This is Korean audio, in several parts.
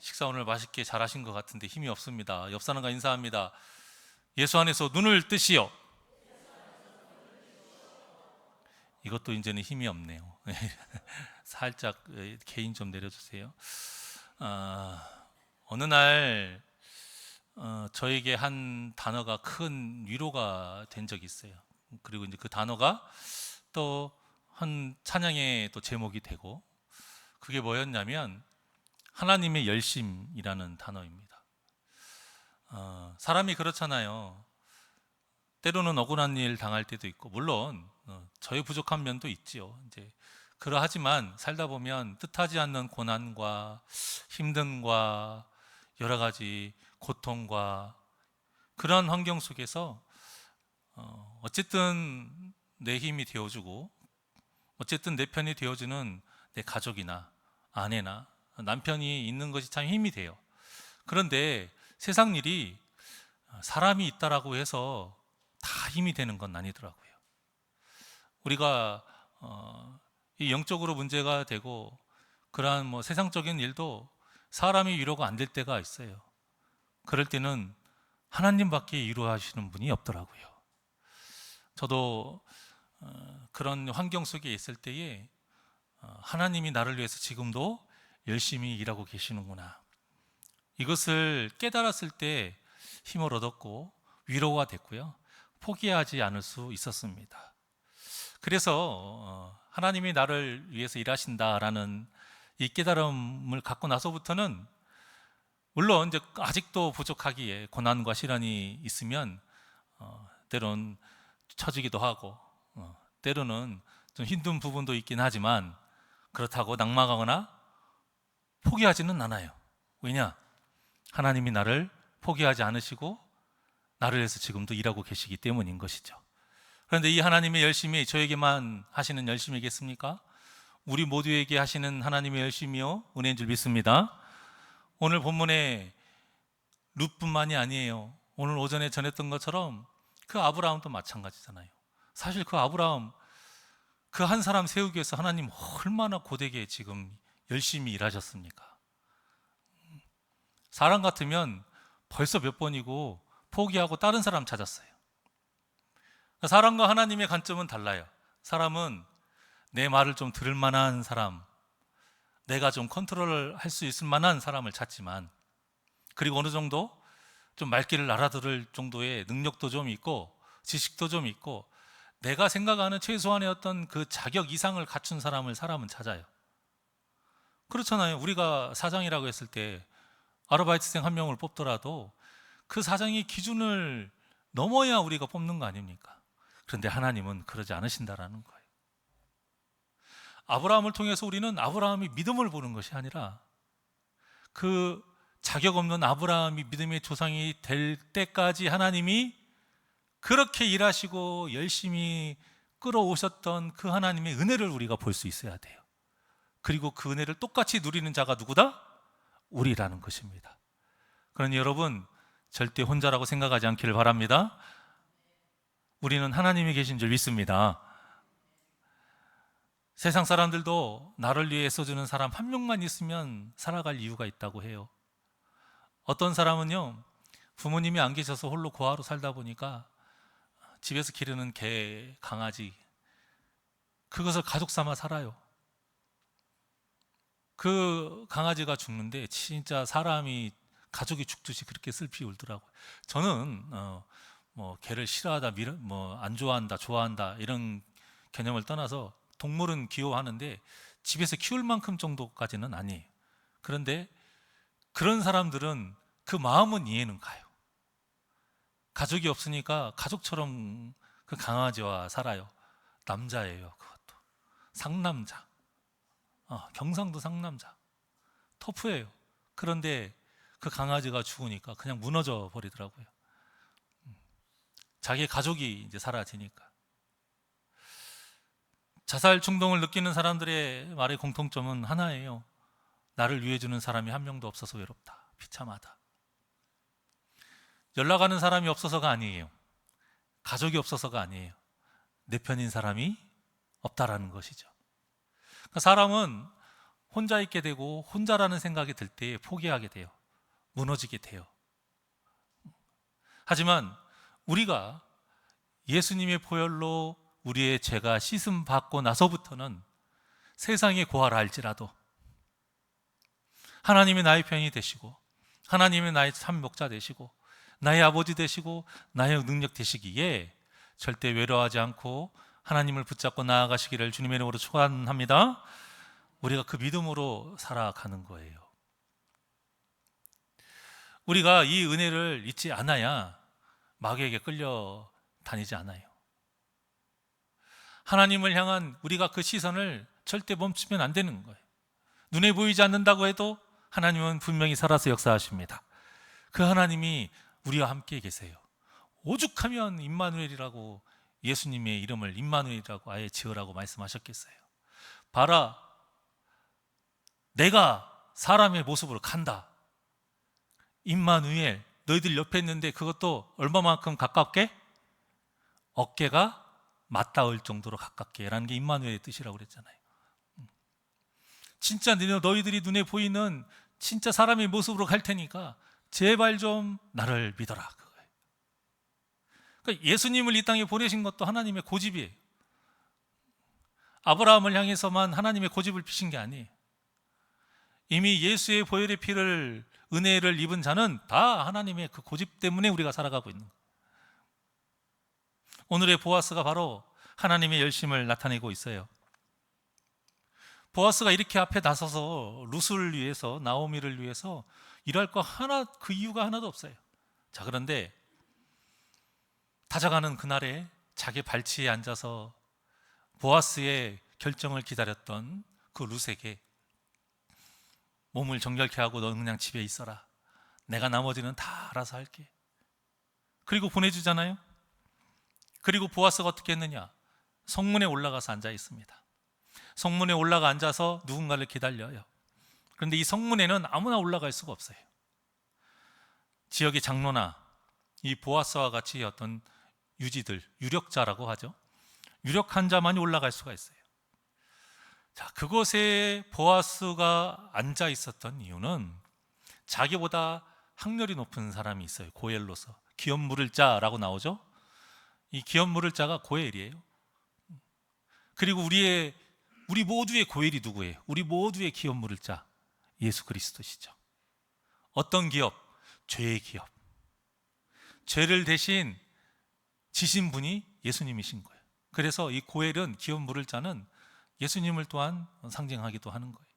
식사 오늘 맛있게 잘 하신 것 같은데 힘이 없습니다. 옆 사람과 인사합니다. 예수 안에서 눈을 뜨시오. 이것도 이제는 힘이 없네요. 살짝 개인 좀 내려주세요. 어느 날 저에게 한 단어가 큰 위로가 된 적이 있어요. 그리고 이제 그 단어가 또 한 찬양의 또 제목이 되고, 그게 뭐였냐면 하나님의 열심이라는 단어입니다. 사람이 그렇잖아요. 때로는 억울한 일 당할 때도 있고, 물론 저의 부족한 면도 있지요. 이제 그러하지만 살다 보면 뜻하지 않는 고난과 힘듦과 여러 가지 고통과 그런 환경 속에서 어쨌든 내 힘이 되어주고, 어쨌든 내 편이 되어주는 내 가족이나 아내나 남편이 있는 것이 참 힘이 돼요. 그런데 세상 일이 사람이 있다라고 해서 다 힘이 되는 건 아니더라고요. 우리가 이 영적으로 문제가 되고 그러한 세상적인 일도 사람이 위로가 안 될 때가 있어요. 그럴 때는 하나님밖에 위로하시는 분이 없더라고요. 저도 그런 환경 속에 있을 때에 하나님이 나를 위해서 지금도 열심히 일하고 계시는구나, 이것을 깨달았을 때 힘을 얻었고 위로가 됐고요. 포기하지 않을 수 있었습니다. 그래서 하나님이 나를 위해서 일하신다라는 이 깨달음을 갖고 나서부터는, 물론 이제 아직도 부족하기에 고난과 시련이 있으면 때론 처지기도 하고 때로는 좀 힘든 부분도 있긴 하지만, 그렇다고 낙망하거나 포기하지는 않아요. 왜냐? 하나님이 나를 포기하지 않으시고 나를 위해서 지금도 일하고 계시기 때문인 것이죠. 그런데 이 하나님의 열심이 저에게만 하시는 열심이겠습니까? 우리 모두에게 하시는 하나님의 열심이요, 은혜인 줄 믿습니다. 오늘 본문에 룻뿐만이 아니에요. 오늘 오전에 전했던 것처럼 그 아브라함도 마찬가지잖아요. 사실 그 아브라함, 그 한 사람 세우기 위해서 하나님 얼마나 고되게 지금 열심히 일하셨습니까? 사람 같으면 벌써 몇 번이고 포기하고 다른 사람 찾았어요. 사람과 하나님의 관점은 달라요. 사람은 내 말을 좀 들을 만한 사람, 내가 좀 컨트롤을 할 수 있을 만한 사람을 찾지만, 그리고 어느 정도 좀 말귀를 알아들을 정도의 능력도 좀 있고 지식도 좀 있고 내가 생각하는 최소한의 어떤 그 자격 이상을 갖춘 사람을 사람은 찾아요. 그렇잖아요. 우리가 사장이라고 했을 때 아르바이트생 한 명을 뽑더라도 그 사장의 기준을 넘어야 우리가 뽑는 거 아닙니까? 그런데 하나님은 그러지 않으신다라는 거예요. 아브라함을 통해서 우리는 아브라함이 믿음을 보는 것이 아니라 그 자격 없는 아브라함이 믿음의 조상이 될 때까지 하나님이 그렇게 일하시고 열심히 끌어오셨던 그 하나님의 은혜를 우리가 볼 수 있어야 돼요. 그리고 그 은혜를 똑같이 누리는 자가 누구다? 우리라는 것입니다. 그러니 여러분, 절대 혼자라고 생각하지 않기를 바랍니다. 우리는 하나님이 계신 줄 믿습니다. 세상 사람들도 나를 위해 써주는 사람 한 명만 있으면 살아갈 이유가 있다고 해요. 어떤 사람은요, 부모님이 안 계셔서 홀로 고아로 살다 보니까 집에서 기르는 개, 강아지, 그것을 가족 삼아 살아요. 그 강아지가 죽는데 진짜 사람이 가족이 죽듯이 그렇게 슬피 울더라고요. 저는 개를 싫어하다, 안 좋아한다, 좋아한다 이런 개념을 떠나서 동물은 귀여워하는데 집에서 키울 만큼 정도까지는 아니에요. 그런데 그런 사람들은 그 마음은 이해는 가요. 가족이 없으니까 가족처럼 그 강아지와 살아요. 남자예요. 그것도 상남자, 경상도 상남자, 터프예요. 그런데 그 강아지가 죽으니까 그냥 무너져 버리더라고요. 자기 가족이 이제 사라지니까. 자살 충동을 느끼는 사람들의 말의 공통점은 하나예요. 나를 위해주는 사람이 한 명도 없어서 외롭다, 비참하다. 연락하는 사람이 없어서가 아니에요. 가족이 없어서가 아니에요. 내 편인 사람이 없다라는 것이죠. 그러니까 사람은 혼자 있게 되고 혼자라는 생각이 들 때 포기하게 돼요. 무너지게 돼요. 하지만 우리가 예수님의 보혈로 우리의 죄가 씻음 받고 나서부터는 세상의 고아라 할지라도 하나님이 나의 편이 되시고 하나님이 나의 참 목자 되시고 나의 아버지 되시고 나의 능력 되시기에 절대 외로워하지 않고 하나님을 붙잡고 나아가시기를 주님의 이름으로 축원합니다. 우리가 그 믿음으로 살아가는 거예요. 우리가 이 은혜를 잊지 않아야 마귀에게 끌려 다니지 않아요. 하나님을 향한 우리가 그 시선을 절대 멈추면 안 되는 거예요. 눈에 보이지 않는다고 해도 하나님은 분명히 살아서 역사하십니다. 그 하나님이 우리와 함께 계세요. 오죽하면 임마누엘이라고 예수님의 이름을 임마누엘이라고 아예 지으라고 말씀하셨겠어요. 봐라, 내가 사람의 모습으로 간다. 임마누엘, 너희들 옆에 있는데 그것도 얼마만큼 가깝게? 어깨가 맞닿을 정도로 가깝게 라는 게 임마누엘의 뜻이라고 그랬잖아요. 진짜 너희들이 눈에 보이는 진짜 사람의 모습으로 갈 테니까 제발 좀 나를 믿어라. 그거예요. 그러니까 예수님을 이 땅에 보내신 것도 하나님의 고집이에요. 아브라함을 향해서만 하나님의 고집을 피신 게 아니에요. 이미 예수의 보혈의 피를 은혜를 입은 자는 다 하나님의 그 고집 때문에 우리가 살아가고 있는 거예요. 오늘의 보아스가 바로 하나님의 열심을 나타내고 있어요. 보아스가 이렇게 앞에 나서서 룻을 위해서, 나오미를 위해서 일할 거 하나, 그 이유가 하나도 없어요. 자, 그런데 다가가는 그날에 자기 발치에 앉아서 보아스의 결정을 기다렸던 그 룻에게 몸을 정결케 하고 너는 그냥 집에 있어라. 내가 나머지는 다 알아서 할게. 그리고 보내주잖아요. 그리고 보아스가 어떻게 했느냐? 성문에 올라가서 앉아 있습니다. 성문에 올라가 앉아서 누군가를 기다려요. 그런데 이 성문에는 아무나 올라갈 수가 없어요. 지역의 장로나 이 보아스와 같이 어떤 유지들, 유력자라고 하죠. 유력한 자만이 올라갈 수가 있어요. 자, 그곳에 보아스가 앉아 있었던 이유는 자기보다 학렬이 높은 사람이 있어요. 고엘로서 기업 물을 자라고 나오죠. 이 기업 물을 자가 고엘이에요. 그리고 우리 모두의 고엘이 누구예요? 우리 모두의 기업 물을 자 예수 그리스도시죠. 어떤 기업? 죄의 기업. 죄를 대신 지신 분이 예수님이신 거예요. 그래서 이 고엘은 기업 물을 자는 예수님을 또한 상징하기도 하는 거예요.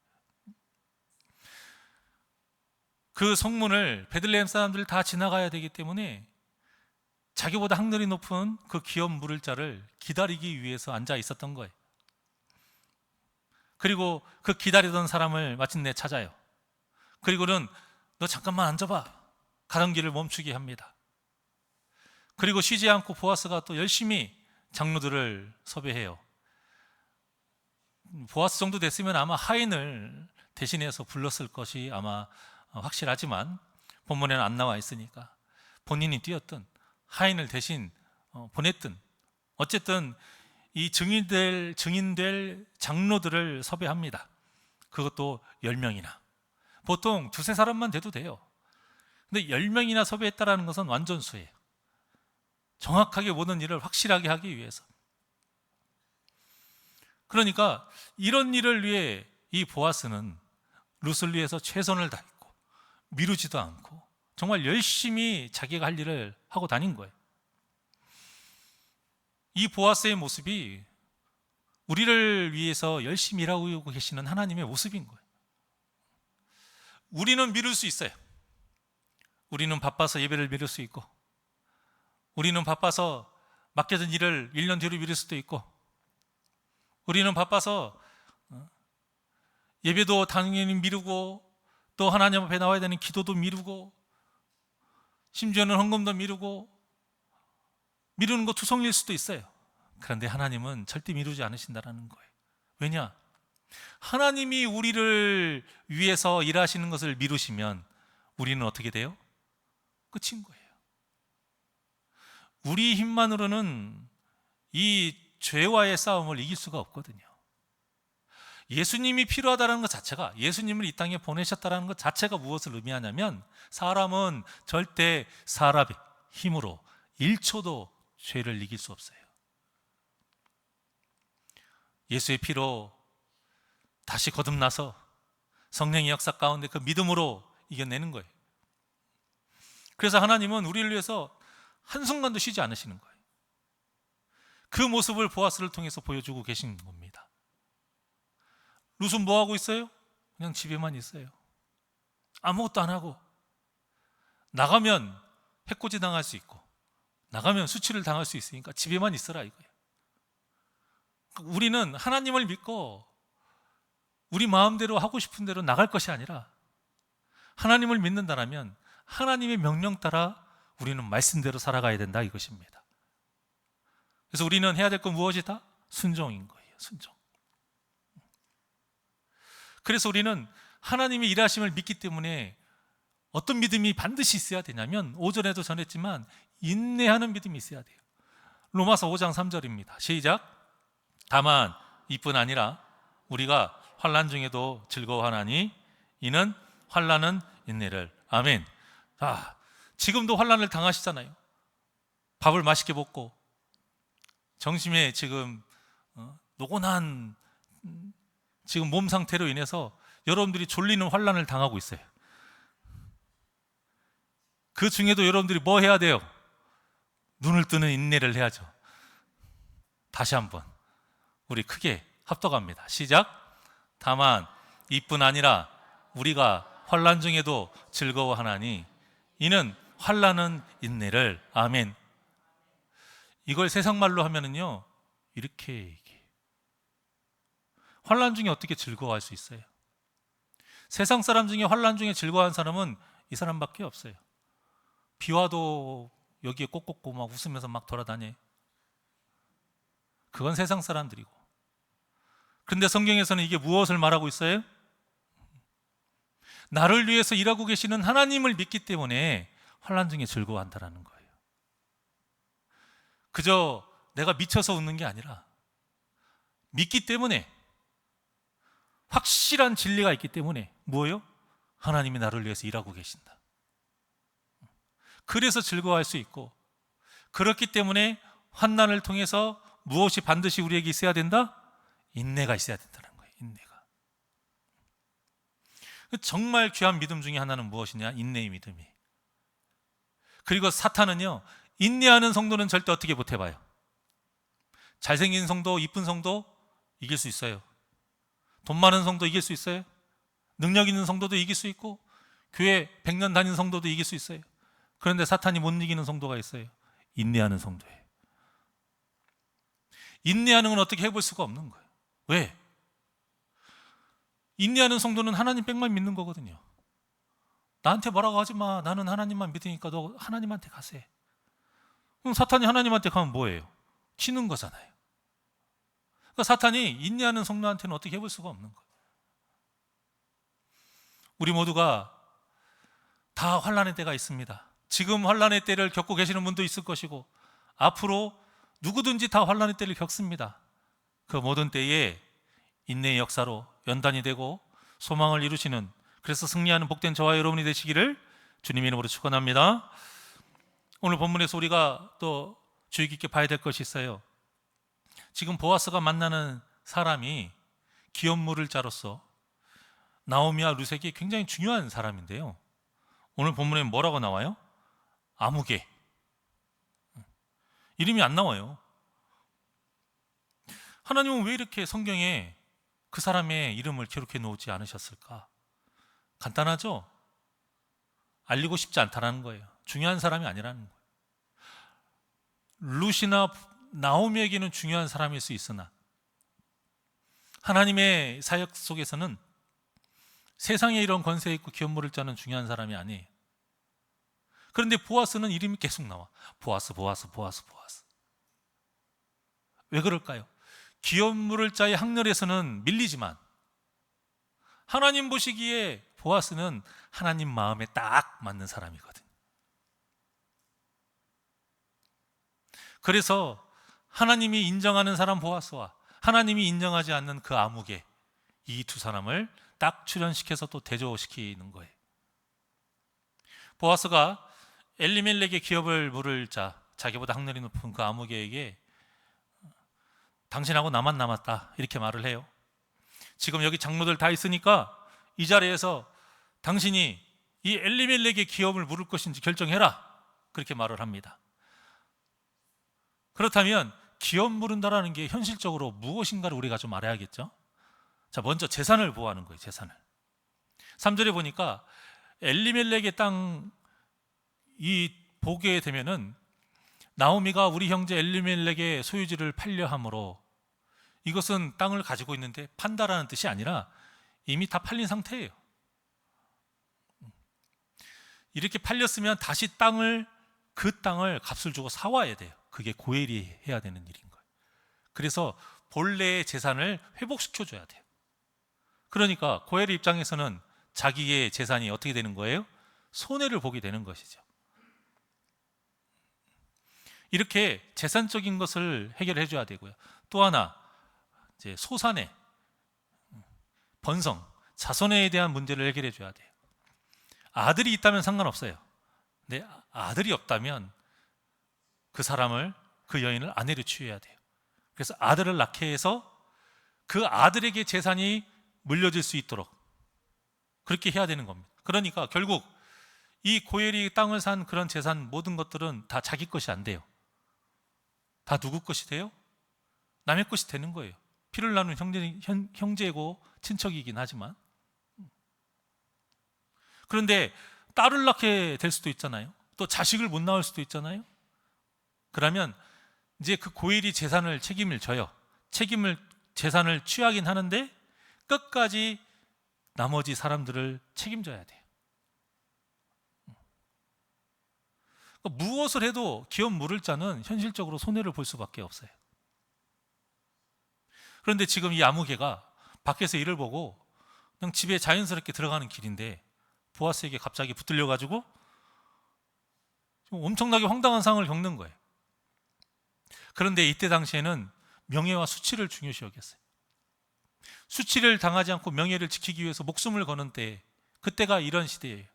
그 성문을 베들레헴 사람들 다 지나가야 되기 때문에 자기보다 학렬이 높은 그 기업 물을 자를 기다리기 위해서 앉아 있었던 거예요. 그리고 그 기다리던 사람을 마침내 찾아요. 그리고는 너 잠깐만 앉아봐. 가던 길을 멈추게 합니다. 그리고 쉬지 않고 보아스가 또 열심히 장로들을 섭외해요. 보아스 정도 됐으면 아마 하인을 대신해서 불렀을 것이 아마 확실하지만 본문에는 안 나와 있으니까 본인이 뛰었든 하인을 대신 보냈든 어쨌든 이 증인될 장로들을 섭외합니다. 그것도 10명이나. 보통 두세 사람만 돼도 돼요. 근데 10명이나 섭외했다는 것은 완전 수예요. 정확하게 모든 일을 확실하게 하기 위해서. 그러니까 이런 일을 위해 이 보아스는 룻을 위해서 최선을 다했고 미루지도 않고 정말 열심히 자기가 할 일을 하고 다닌 거예요. 이 보아스의 모습이 우리를 위해서 열심히 일하고 계시는 하나님의 모습인 거예요. 우리는 미룰 수 있어요. 우리는 바빠서 예배를 미룰 수 있고 우리는 바빠서 맡겨진 일을 1년 뒤로 미룰 수도 있고 우리는 바빠서 예배도 당연히 미루고 또 하나님 앞에 나와야 되는 기도도 미루고 심지어는 헌금도 미루고 미루는 거 투성일 수도 있어요. 그런데 하나님은 절대 미루지 않으신다는 거예요. 왜냐? 하나님이 우리를 위해서 일하시는 것을 미루시면 우리는 어떻게 돼요? 끝인 거예요. 우리 힘만으로는 이 죄와의 싸움을 이길 수가 없거든요. 예수님이 필요하다는 것 자체가, 예수님을 이 땅에 보내셨다는 것 자체가 무엇을 의미하냐면, 사람은 절대 사람의 힘으로 1초도 죄를 이길 수 없어요. 예수의 피로 다시 거듭나서 성령의 역사 가운데 그 믿음으로 이겨내는 거예요. 그래서 하나님은 우리를 위해서 한순간도 쉬지 않으시는 거예요. 그 모습을 보아스를 통해서 보여주고 계신 겁니다. 룻은 뭐 하고 있어요? 그냥 집에만 있어요. 아무것도 안 하고. 나가면 해코지 당할 수 있고, 나가면 수치를 당할 수 있으니까 집에만 있어라 이거예요. 우리는 하나님을 믿고 우리 마음대로 하고 싶은 대로 나갈 것이 아니라, 하나님을 믿는다면 하나님의 명령 따라 우리는 말씀대로 살아가야 된다 이것입니다. 그래서 우리는 해야 될 건 무엇이다? 순종인 거예요. 순종. 그래서 우리는 하나님의 일하심을 믿기 때문에 어떤 믿음이 반드시 있어야 되냐면, 오전에도 전했지만 인내하는 믿음이 있어야 돼요. 로마서 5장 3절입니다. 시작. 다만 이뿐 아니라 우리가 환난 중에도 즐거워하나니 이는 환난은 인내를. 아멘. 지금도 환난을 당하시잖아요. 밥을 맛있게 먹고 정심에 지금 노곤한 지금 몸 상태로 인해서 여러분들이 졸리는 환난을 당하고 있어요. 그 중에도 여러분들이 뭐 해야 돼요? 눈을 뜨는 인내를 해야죠. 다시 한번 우리 크게 합독합니다. 시작. 다만 이뿐 아니라 우리가 환난 중에도 즐거워하나니 이는 환난은 인내를. 아멘. 이걸 세상 말로 하면은요, 이렇게 얘기해요. 환난 중에 어떻게 즐거워할 수 있어요? 세상 사람 중에 환난 중에 즐거워하는 사람은 이 사람밖에 없어요. 비 와도 여기에 꼭 꽂고 막 웃으면서 막 돌아다녀요. 그건 세상 사람들이고. 그런데 성경에서는 이게 무엇을 말하고 있어요? 나를 위해서 일하고 계시는 하나님을 믿기 때문에 환난 중에 즐거워한다는 거예요. 그저 내가 미쳐서 웃는 게 아니라 믿기 때문에, 확실한 진리가 있기 때문에. 뭐예요? 하나님이 나를 위해서 일하고 계신다. 그래서 즐거워할 수 있고, 그렇기 때문에 환난을 통해서 무엇이 반드시 우리에게 있어야 된다? 인내가 있어야 된다는 거예요. 인내가. 정말 귀한 믿음 중에 하나는 무엇이냐? 인내의 믿음이. 그리고 사탄은요, 인내하는 성도는 절대 어떻게 못 해봐요. 잘생긴 성도, 이쁜 성도 이길 수 있어요. 돈 많은 성도 이길 수 있어요. 능력 있는 성도도 이길 수 있고, 교회 100년 다닌 성도도 이길 수 있어요. 그런데 사탄이 못 이기는 성도가 있어요. 인내하는 성도예요. 인내하는 건 어떻게 해볼 수가 없는 거예요. 왜? 인내하는 성도는 하나님 백만 믿는 거거든요. 나한테 뭐라고 하지 마. 나는 하나님만 믿으니까 너 하나님한테 가세. 그럼 사탄이 하나님한테 가면 뭐예요? 치는 거잖아요. 그러니까 사탄이 인내하는 성도한테는 어떻게 해볼 수가 없는 거예요. 우리 모두가 다 환난의 때가 있습니다. 지금 환난의 때를 겪고 계시는 분도 있을 것이고, 앞으로 누구든지 다 환난의 때를 겪습니다. 그 모든 때에 인내의 역사로 연단이 되고 소망을 이루시는, 그래서 승리하는 복된 저와 여러분이 되시기를 주님의 이름으로 축원합니다. 오늘 본문에서 우리가 또 주의 깊게 봐야 될 것이 있어요. 지금 보아스가 만나는 사람이 기업 물을 자로서 나오미와 룻에게 굉장히 중요한 사람인데요, 오늘 본문에 뭐라고 나와요? 아무개. 이름이 안 나와요. 하나님은 왜 이렇게 성경에 그 사람의 이름을 기록해 놓지 않으셨을까? 간단하죠? 알리고 싶지 않다는 거예요. 중요한 사람이 아니라는 거예요. 룻이나 나오미에게는 중요한 사람일 수 있으나 하나님의 사역 속에서는 세상에 이런 권세 있고 기업물을 짜는 중요한 사람이 아니에요. 그런데 보아스는 이름이 계속 나와. 보아스, 보아스, 보아스, 보아스. 왜 그럴까요? 기업물을 자의 학렬에서는 밀리지만 하나님 보시기에 보아스는 하나님 마음에 딱 맞는 사람이거든. 그래서 하나님이 인정하는 사람 보아스와 하나님이 인정하지 않는 그 아무개, 이 두 사람을 딱 출연시켜서 또 대조시키는 거예요. 보아스가 엘리멜렉의 기업을 물을 자, 자기보다 학렬이 높은 그 아무개에게 당신하고 나만 남았다 이렇게 말을 해요. 지금 여기 장로들 다 있으니까 이 자리에서 당신이 이 엘리멜렉의 기업을 물을 것인지 결정해라 그렇게 말을 합니다. 그렇다면 기업 물은다라는 게 현실적으로 무엇인가를 우리가 좀 알아야겠죠. 자, 먼저 재산을 보호하는 거예요. 재산을. 3절에 보니까 엘리멜렉의 땅 이 보게 되면은 나오미가 우리 형제 엘리멜렉의 소유지를 팔려 함으로, 이것은 땅을 가지고 있는데 판다라는 뜻이 아니라 이미 다 팔린 상태예요. 이렇게 팔렸으면 다시 그 땅을 값을 주고 사와야 돼요. 그게 고엘이 해야 되는 일인 거예요. 그래서 본래의 재산을 회복시켜줘야 돼요. 그러니까 고엘의 입장에서는 자기의 재산이 어떻게 되는 거예요? 손해를 보게 되는 것이죠. 이렇게 재산적인 것을 해결해 줘야 되고요. 또 하나, 이제 소산의 번성, 자손에 대한 문제를 해결해 줘야 돼요. 아들이 있다면 상관없어요. 근데 아들이 없다면 그 사람을, 그 여인을 아내로 취해야 돼요. 그래서 아들을 낳게 해서 그 아들에게 재산이 물려질 수 있도록 그렇게 해야 되는 겁니다. 그러니까 결국 이 고엘이 땅을 산 그런 재산 모든 것들은 다 자기 것이 안 돼요. 다 누구 것이 돼요? 남의 것이 되는 거예요. 피를 나눈 형제고 친척이긴 하지만. 그런데 딸을 낳게 될 수도 있잖아요. 또 자식을 못 낳을 수도 있잖아요. 그러면 이제 그 고엘이 재산을 책임을 져요. 재산을 취하긴 하는데 끝까지 나머지 사람들을 책임져야 돼요. 그러니까 무엇을 해도 기업 물을 자는 현실적으로 손해를 볼 수밖에 없어요. 그런데 지금 이 아무개가 밖에서 일을 보고 그냥 집에 자연스럽게 들어가는 길인데 보아스에게 갑자기 붙들려 가지고 엄청나게 황당한 상황을 겪는 거예요. 그런데 이때 당시에는 명예와 수치를 중요시 여겼어요. 수치를 당하지 않고 명예를 지키기 위해서 목숨을 거는 때, 그때가 이런 시대예요.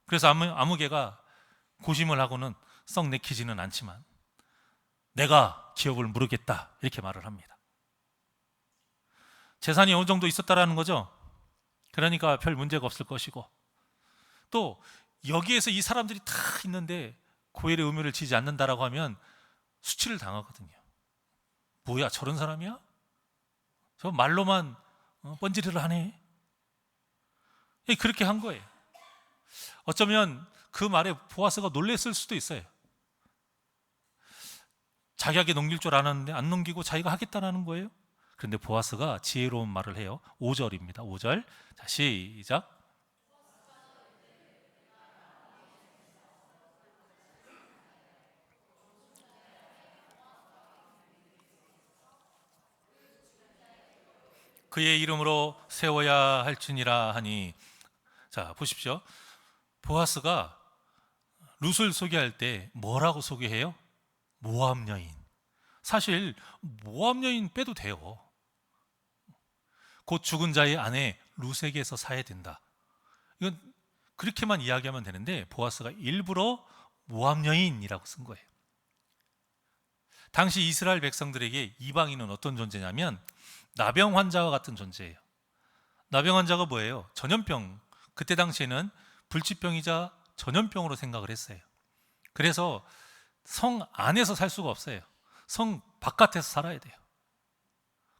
그래서 아무개가 고심을 하고는 썩 내키지는 않지만 내가 기업을 물으겠다 이렇게 말을 합니다. 재산이 어느 정도 있었다라는 거죠. 그러니까 별 문제가 없을 것이고, 또 여기에서 이 사람들이 다 있는데 고엘의 의무를 지지 않는다라고 하면 수치를 당하거든요. 뭐야, 저런 사람이야? 저 말로만 뻔질을 하네. 그렇게 한 거예요. 어쩌면 그 말에 보아스가 놀랬을 수도 있어요. 자기에게 넘길 줄 알았는데 안 넘기고 자기가 하겠다라는 거예요. 그런데 보아스가 지혜로운 말을 해요. 5절입니다. 5절. 자, 시작. 그의 이름으로 세워야 할지니라 하니. 자, 보십시오. 보아스가 룻을 소개할 때 뭐라고 소개해요? 모압 여인. 사실 모압 여인 빼도 돼요. 곧 죽은 자의 아내 룻에게서 사야 된다. 이건 그렇게만 이야기하면 되는데 보아스가 일부러 모압 여인이라고 쓴 거예요. 당시 이스라엘 백성들에게 이방인은 어떤 존재냐면 나병 환자와 같은 존재예요. 나병 환자가 뭐예요? 전염병. 그때 당시에는 불치병이자 전염병으로 생각을 했어요. 그래서 성 안에서 살 수가 없어요. 성 바깥에서 살아야 돼요.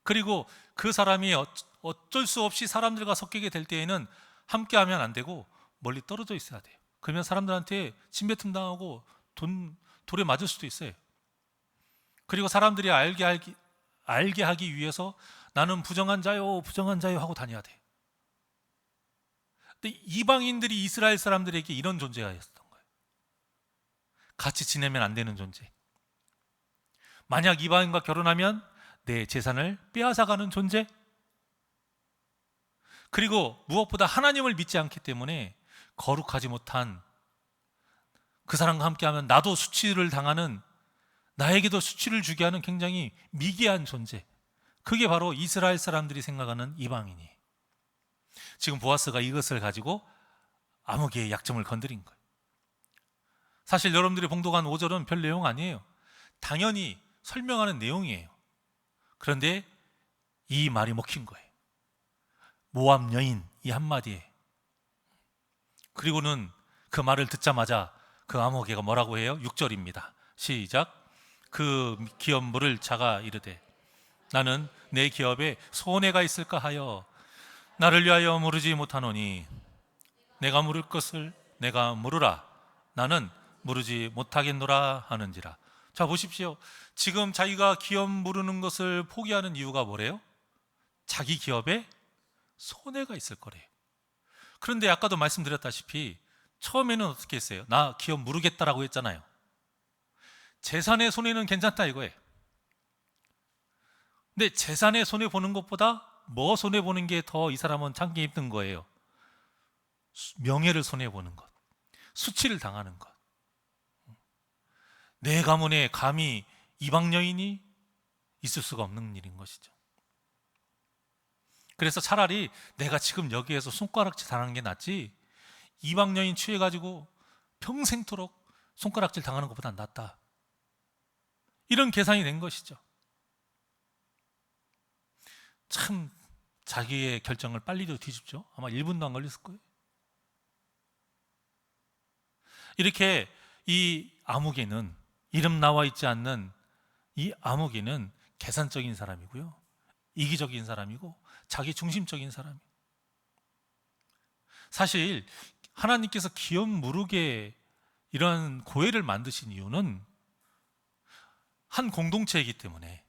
그리고 그 사람이 어쩔 수 없이 사람들과 섞이게 될 때에는 함께하면 안 되고 멀리 떨어져 있어야 돼요. 그러면 사람들한테 침뱉음 당하고 돌에 맞을 수도 있어요. 그리고 사람들이 알게 하기 위해서 나는 부정한 자요 하고 다녀야 돼. 근데 이방인들이 이스라엘 사람들에게 이런 존재가 있었던 거예요. 같이 지내면 안 되는 존재. 만약 이방인과 결혼하면 내 재산을 빼앗아가는 존재. 그리고 무엇보다 하나님을 믿지 않기 때문에 거룩하지 못한, 그 사람과 함께하면 나도 수치를 당하는, 나에게도 수치를 주게 하는 굉장히 미개한 존재. 그게 바로 이스라엘 사람들이 생각하는 이방인이. 지금 보아스가 이것을 가지고 아무개의 약점을 건드린 거예요. 사실 여러분들이 봉독한 5절은 별 내용 아니에요. 당연히 설명하는 내용이에요. 그런데 이 말이 먹힌 거예요. 모압 여인 이 한마디에. 그리고는 그 말을 듣자마자 그 아무개가 뭐라고 해요? 6절입니다. 시작. 그 기업 물을 자가 이르되 나는 내 기업에 손해가 있을까 하여 나를 위하여 물으지 못하노니 내가 물을 것을 내가 물으라 나는 물으지 못하겠노라 하는지라. 자, 보십시오. 지금 자기가 기업 물으는 것을 포기하는 이유가 뭐래요? 자기 기업에 손해가 있을 거래요. 그런데 아까도 말씀드렸다시피 처음에는 어떻게 했어요? 나 기업 물으겠다라고 했잖아요. 재산의 손해는 괜찮다 이거예요. 근데 재산의 손해 보는 것보다 뭐 손해 보는 게 더 이 사람은 참기 힘든 거예요? 명예를 손해 보는 것, 수치를 당하는 것. 내 가문에 감히 이방 여인이 있을 수가 없는 일인 것이죠. 그래서 차라리 내가 지금 여기에서 손가락질 당하는 게 낫지 이방 여인 취해가지고 평생토록 손가락질 당하는 것보다 낫다. 이런 계산이 된 것이죠. 참 자기의 결정을 빨리도 뒤집죠. 아마 1분도 안 걸렸을 거예요. 이렇게 이 아무개는 이름 나와 있지 않는 이 아무개는 계산적인 사람이고요. 이기적인 사람이고 자기 중심적인 사람이에요. 사실 하나님께서 기업 무르게 이런 고해를 만드신 이유는 한 공동체이기 때문에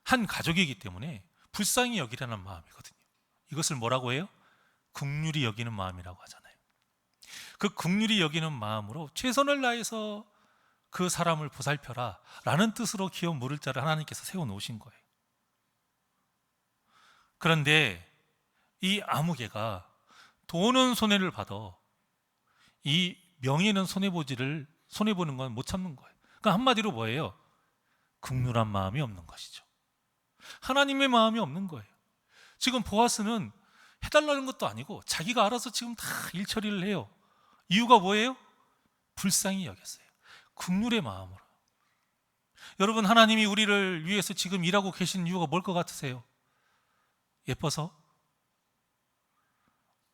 한 가족이기 때문에 불쌍히 여기려는 마음이거든요. 이것을 뭐라고 해요? 긍휼히 여기는 마음이라고 하잖아요. 그 긍휼히 여기는 마음으로 최선을 다해서 그 사람을 보살펴라 라는 뜻으로 기업 물을 자를 하나님께서 세워놓으신 거예요. 그런데 이 아무개가 돈은 손해를 받아 이 명예는 손해보는 건 못 참는 거예요. 그러니까 한마디로 뭐예요? 긍휼한 마음이 없는 것이죠. 하나님의 마음이 없는 거예요. 지금 보아스는 해달라는 것도 아니고 자기가 알아서 지금 다 일 처리를 해요. 이유가 뭐예요? 불쌍히 여겼어요. 긍휼의 마음으로. 여러분, 하나님이 우리를 위해서 지금 일하고 계신 이유가 뭘 것 같으세요? 예뻐서?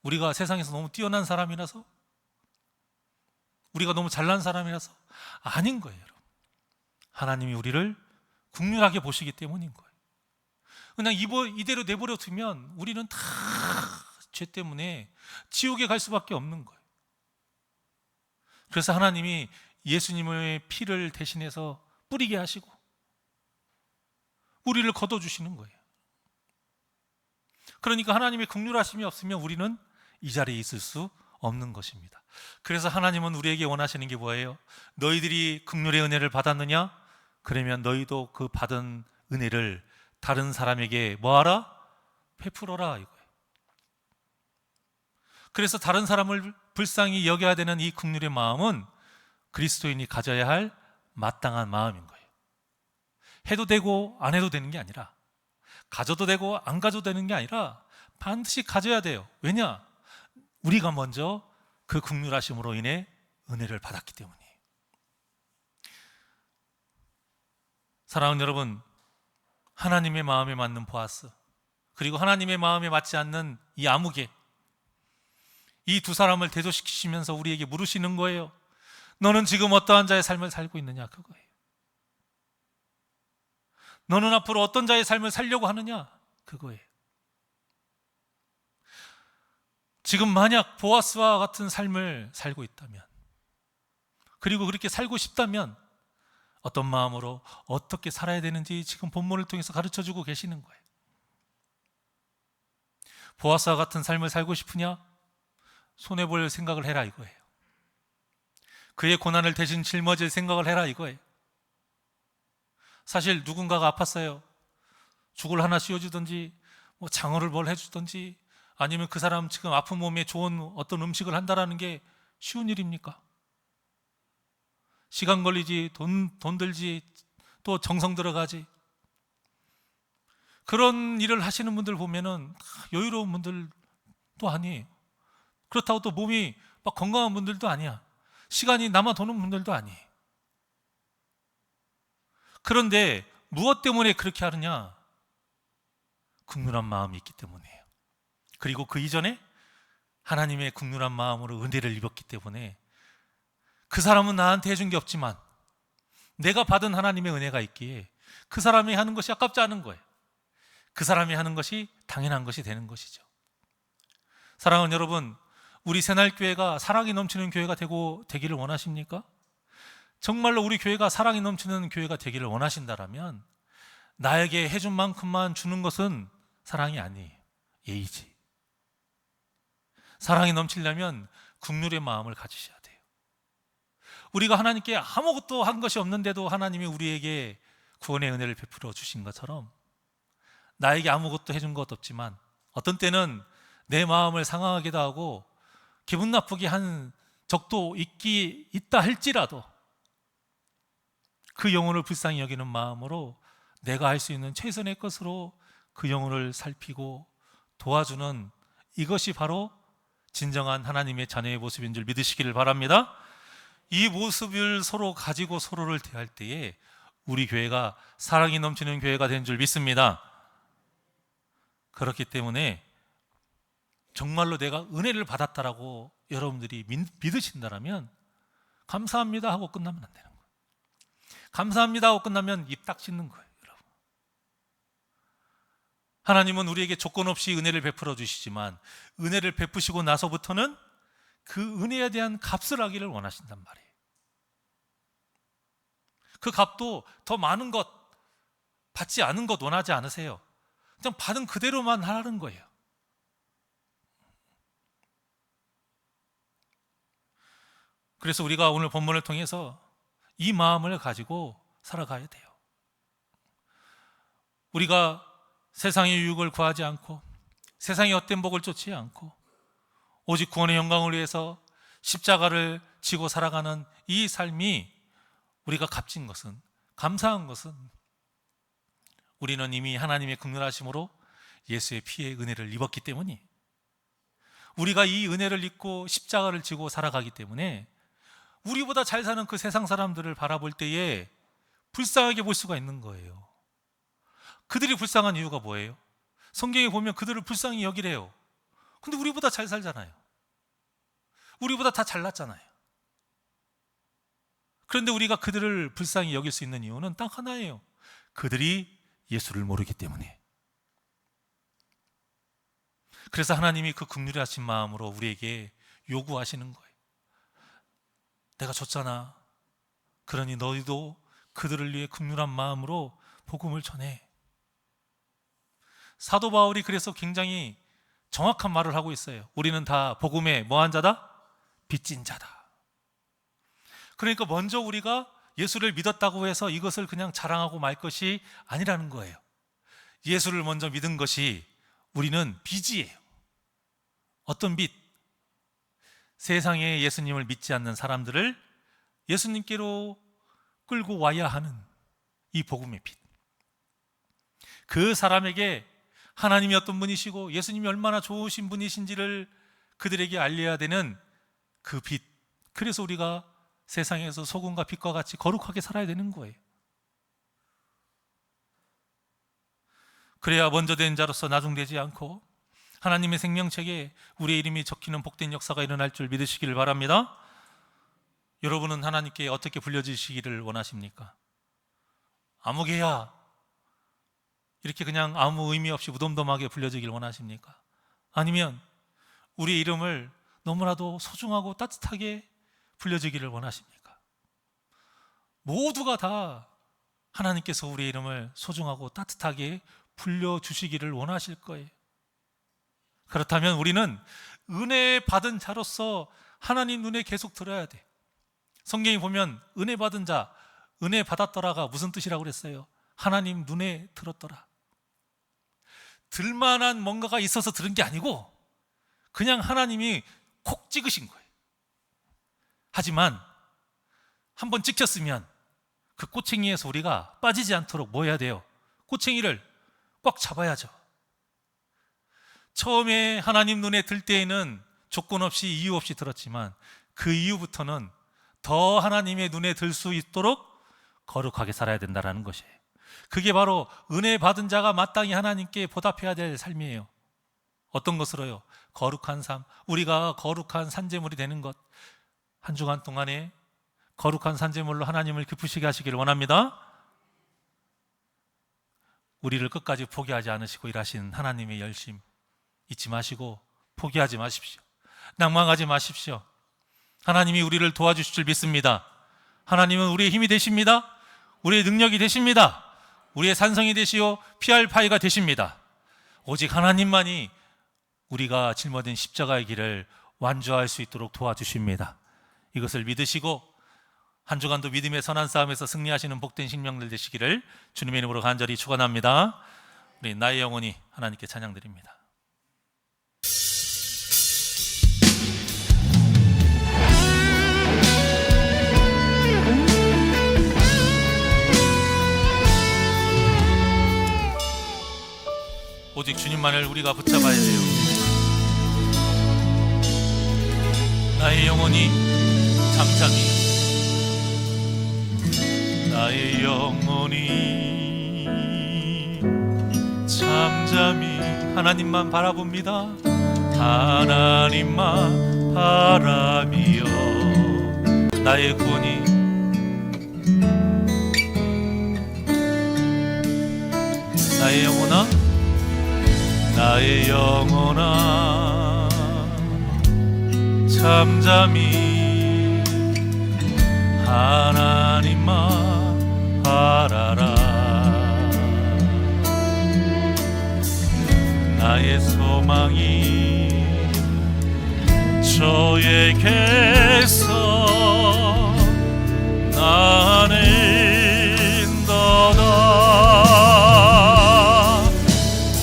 우리가 세상에서 너무 뛰어난 사람이라서? 우리가 너무 잘난 사람이라서? 아닌 거예요, 여러분. 하나님이 우리를 긍휼하게 보시기 때문인 거예요. 그냥 이대로 내버려 두면 우리는 다 죄 때문에 지옥에 갈 수밖에 없는 거예요. 그래서 하나님이 예수님의 피를 대신해서 뿌리게 하시고 우리를 거둬주시는 거예요. 그러니까 하나님의 긍휼하심이 없으면 우리는 이 자리에 있을 수 없는 것입니다. 그래서 하나님은 우리에게 원하시는 게 뭐예요? 너희들이 긍휼의 은혜를 받았느냐? 그러면 너희도 그 받은 은혜를 다른 사람에게 뭐하라? 베풀어라 이거예요. 그래서 다른 사람을 불쌍히 여겨야 되는 이 긍휼의 마음은 그리스도인이 가져야 할 마땅한 마음인 거예요. 해도 되고 안 해도 되는 게 아니라, 가져도 되고 안 가져도 되는 게 아니라 반드시 가져야 돼요. 왜냐? 우리가 먼저 그 긍휼하심으로 인해 은혜를 받았기 때문이에요. 사랑하는 여러분, 하나님의 마음에 맞는 보아스, 그리고 하나님의 마음에 맞지 않는 이 아무개, 이 두 사람을 대조시키시면서 우리에게 물으시는 거예요. 너는 지금 어떠한 자의 삶을 살고 있느냐? 그거예요. 너는 앞으로 어떤 자의 삶을 살려고 하느냐? 그거예요. 지금 만약 보아스와 같은 삶을 살고 있다면, 그리고 그렇게 살고 싶다면 어떤 마음으로 어떻게 살아야 되는지 지금 본문을 통해서 가르쳐주고 계시는 거예요. 보아스와 같은 삶을 살고 싶으냐? 손해볼 생각을 해라 이거예요. 그의 고난을 대신 짊어질 생각을 해라 이거예요. 사실 누군가가 아팠어요. 죽을 하나 씌워주든지 뭐 장어를 뭘 해주든지 아니면 그 사람 지금 아픈 몸에 좋은 어떤 음식을 한다라는 게 쉬운 일입니까? 시간 걸리지, 돈 들지, 또 정성 들어가지. 그런 일을 하시는 분들 보면은 여유로운 분들도 아니에요. 그렇다고 또 몸이 막 건강한 분들도 아니야. 시간이 남아 도는 분들도 아니에요. 그런데 무엇 때문에 그렇게 하느냐? 국률한 마음이 있기 때문이에요. 그리고 그 이전에 하나님의 국률한 마음으로 은혜를 입었기 때문에 그 사람은 나한테 해준 게 없지만 내가 받은 하나님의 은혜가 있기에 그 사람이 하는 것이 아깝지 않은 거예요. 그 사람이 하는 것이 당연한 것이 되는 것이죠. 사랑하는 여러분, 우리 새날교회가 사랑이 넘치는 교회가 되기를 원하십니까? 정말로 우리 교회가 사랑이 넘치는 교회가 되기를 원하신다면 나에게 해준 만큼만 주는 것은 사랑이 아니에요. 예의지. 사랑이 넘치려면 국률의 마음을 가지셔야 돼요. 우리가 하나님께 아무것도 한 것이 없는데도 하나님이 우리에게 구원의 은혜를 베풀어 주신 것처럼 나에게 아무것도 해준 것 없지만 어떤 때는 내 마음을 상하기도 하고 기분 나쁘게 한 적도 있다 할지라도 그 영혼을 불쌍히 여기는 마음으로 내가 할 수 있는 최선의 것으로 그 영혼을 살피고 도와주는 이것이 바로 진정한 하나님의 자녀의 모습인 줄 믿으시기를 바랍니다. 이 모습을 서로 가지고 서로를 대할 때에 우리 교회가 사랑이 넘치는 교회가 된 줄 믿습니다. 그렇기 때문에 정말로 내가 은혜를 받았다라고 여러분들이 믿으신다면 감사합니다 하고 끝나면 안 되는 거예요. 감사합니다 하고 끝나면 입 딱 찢는 거예요. 여러분, 하나님은 우리에게 조건 없이 은혜를 베풀어 주시지만 은혜를 베푸시고 나서부터는 그 은혜에 대한 값을 하기를 원하신단 말이에요. 그 값도 더 많은 것, 받지 않은 것 원하지 않으세요. 그냥 받은 그대로만 하라는 거예요. 그래서 우리가 오늘 본문을 통해서 이 마음을 가지고 살아가야 돼요. 우리가 세상의 유익을 구하지 않고 세상의 헛된 복을 쫓지 않고 오직 구원의 영광을 위해서 십자가를 지고 살아가는 이 삶이 우리가 값진 것은, 감사한 것은 우리는 이미 하나님의 긍휼하심으로 예수의 피의 은혜를 입었기 때문이, 우리가 이 은혜를 입고 십자가를 지고 살아가기 때문에 우리보다 잘 사는 그 세상 사람들을 바라볼 때에 불쌍하게 볼 수가 있는 거예요. 그들이 불쌍한 이유가 뭐예요? 성경에 보면 그들을 불쌍히 여기래요. 근데 우리보다 잘 살잖아요. 우리보다 다 잘났잖아요. 그런데 우리가 그들을 불쌍히 여길 수 있는 이유는 딱 하나예요. 그들이 예수를 모르기 때문에. 그래서 하나님이 그 긍휼하신 마음으로 우리에게 요구하시는 거예요. 내가 줬잖아. 그러니 너희도 그들을 위해 긍휼한 마음으로 복음을 전해. 사도 바울이 그래서 굉장히 정확한 말을 하고 있어요. 우리는 다 복음에 뭐한 자다? 빚진 자다. 그러니까 먼저 우리가 예수를 믿었다고 해서 이것을 그냥 자랑하고 말 것이 아니라는 거예요. 예수를 먼저 믿은 것이 우리는 빚이에요. 어떤 빚? 세상에 예수님을 믿지 않는 사람들을 예수님께로 끌고 와야 하는 이 복음의 빚. 그 사람에게 하나님이 어떤 분이시고 예수님이 얼마나 좋으신 분이신지를 그들에게 알려야 되는 그 빚. 그래서 우리가 세상에서 소금과 빛과 같이 거룩하게 살아야 되는 거예요. 그래야 먼저 된 자로서 나중되지 않고 하나님의 생명책에 우리의 이름이 적히는 복된 역사가 일어날 줄 믿으시기를 바랍니다. 여러분은 하나님께 어떻게 불려지시기를 원하십니까? 아무개야 이렇게 그냥 아무 의미 없이 무덤덤하게 불려지기를 원하십니까? 아니면 우리의 이름을 너무나도 소중하고 따뜻하게 불려지기를 원하십니까? 모두가 다 하나님께서 우리의 이름을 소중하고 따뜻하게 불려주시기를 원하실 거예요. 그렇다면 우리는 은혜 받은 자로서 하나님 눈에 계속 들어야 돼. 성경에 보면 은혜 받은 자, 은혜 받았더라가 무슨 뜻이라고 그랬어요? 하나님 눈에 들었더라. 들만한 뭔가가 있어서 들은 게 아니고 그냥 하나님이 콕 찍으신 거예요. 하지만 한번 찍혔으면 그 꼬챙이에서 우리가 빠지지 않도록 뭐 해야 돼요? 꼬챙이를 꽉 잡아야죠. 처음에 하나님 눈에 들 때에는 조건 없이 이유 없이 들었지만 그 이후부터는 더 하나님의 눈에 들 수 있도록 거룩하게 살아야 된다는 것이에요. 그게 바로 은혜 받은 자가 마땅히 하나님께 보답해야 될 삶이에요. 어떤 것으로요? 거룩한 삶, 우리가 거룩한 산제물이 되는 것. 한 주간 동안에 거룩한 산제물로 하나님을 기쁘시게 하시기를 원합니다. 우리를 끝까지 포기하지 않으시고 일하신 하나님의 열심 잊지 마시고 포기하지 마십시오. 낭망하지 마십시오. 하나님이 우리를 도와주실 줄 믿습니다. 하나님은 우리의 힘이 되십니다. 우리의 능력이 되십니다. 우리의 산성이 되시오 피할 바위가 되십니다. 오직 하나님만이 우리가 짊어진 십자가의 길을 완주할 수 있도록 도와주십니다. 이것을 믿으시고 한 주간도 믿음의 선한 싸움에서 승리하시는 복된 생명들 되시기를 주님의 이름으로 간절히 축원합니다. 우리 나의 영혼이 하나님께 찬양드립니다. 오직 주님만을 우리가 붙잡아야 돼요. 나의 영혼이 잠잠히, 나의 영혼이 잠잠히 하나님만 바라봅니다. 하나님만 바라비어 나의 구원이, 나의 영혼아, 나의 영혼아 잠잠히 하나님만 바라라. 나의 소망이 저에게서 나는도다.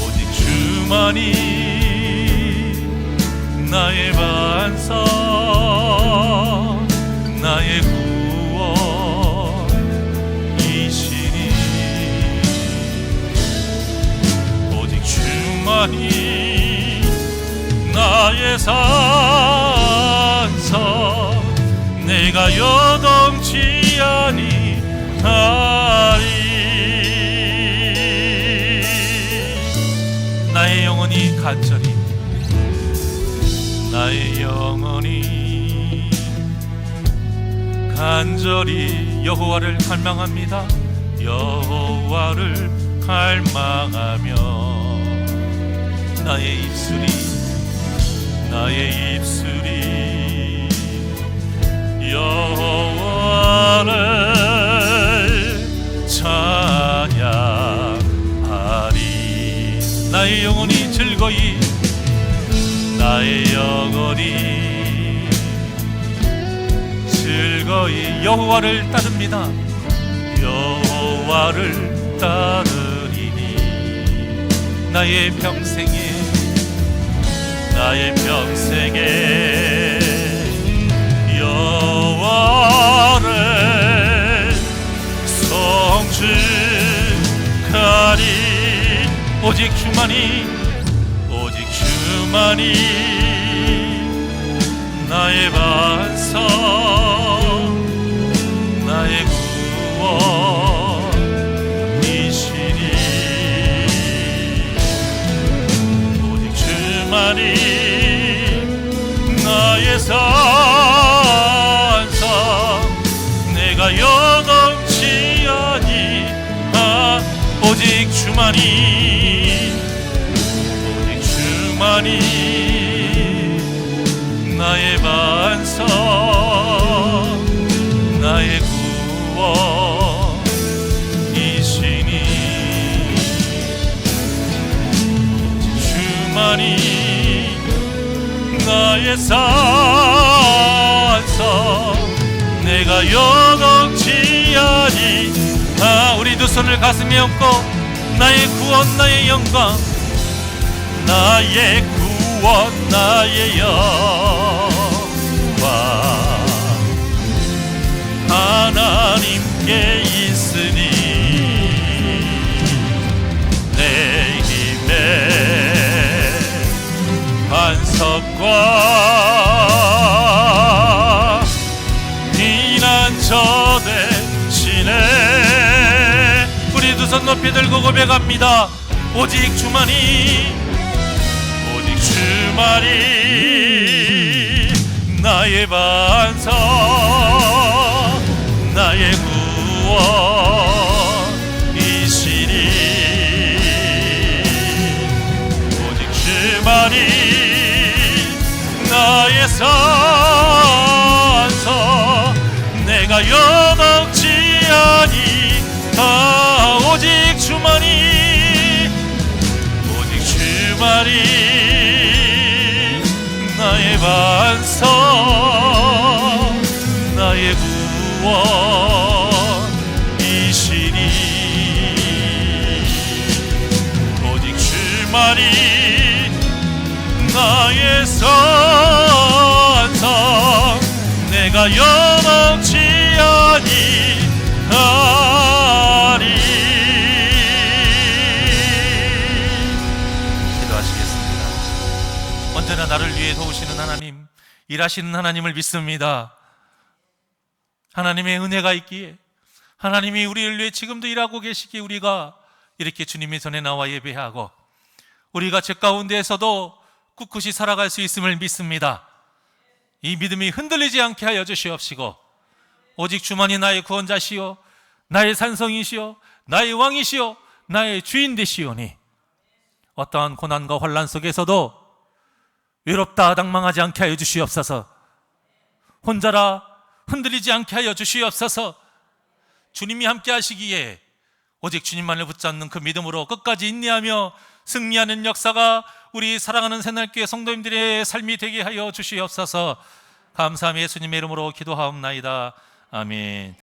오직 주만이 나의 반석, 나의 구원이시니. 오직 주만이 나의 산성, 내가 요동치 아니하리. 나의 영혼이 간절히, 나의 영혼이 간절히 여호와를 갈망합니다. 여호와를 갈망하며 나의 입술이 여호와를 찬양하리. 나의 영혼이 즐거이, 나의 영혼이 즐거이 여호와를 따릅니다. 여호와를 따르리니. 나의 평생에 여호와를 성축하리. 오직 주만이 나의 반석, 나의 구원이시니. 오직 주만이 나의 산성, 내가 요동치 아니하. 오직 주만이 나의 반석, 나의 구원이시니. 주만이 나의 산성, 내가 요동치 아니하. 우리 두 손을 가슴에 얹고 나의 구원, 나의 영광, 나의 구원, 나의 영광 하나님께 있으니. 내 손 높이 들고 고백합니다. 오직 주만이, 오직 주만이 나의 반석, 나의 구원이시니, 오직 주만이 나의 산석, 내가 여먹지 아니하. 오직 주만이, 오직 주만이 나의 반석, 나의 구원이시니, 오직 주만이 나의 산석, 내가 여먹지 아니하리. 기도하시겠습니다. 언제나 나를 위해 도우시는 하나님, 일하시는 하나님을 믿습니다. 하나님의 은혜가 있기에, 하나님이 우리를 위해 지금도 일하고 계시기에 우리가 이렇게 주님의 전에 나와 예배하고, 우리가 죄 가운데에서도 꿋꿋이 살아갈 수 있음을 믿습니다. 이 믿음이 흔들리지 않게 하여 주시옵시고, 오직 주만이 나의 구원자시요, 나의 산성이시요, 나의 왕이시요, 나의 주인 되시오니, 어떠한 고난과 환난 속에서도 외롭다 낭망하지 않게 하여 주시옵소서. 혼자라 흔들리지 않게 하여 주시옵소서. 주님이 함께 하시기에 오직 주님만을 붙잡는 그 믿음으로 끝까지 인내하며 승리하는 역사가 우리 사랑하는 새날교회 성도님들의 삶이 되게 하여 주시옵소서. 감사함이 예수님의 이름으로 기도하옵나이다. 아멘.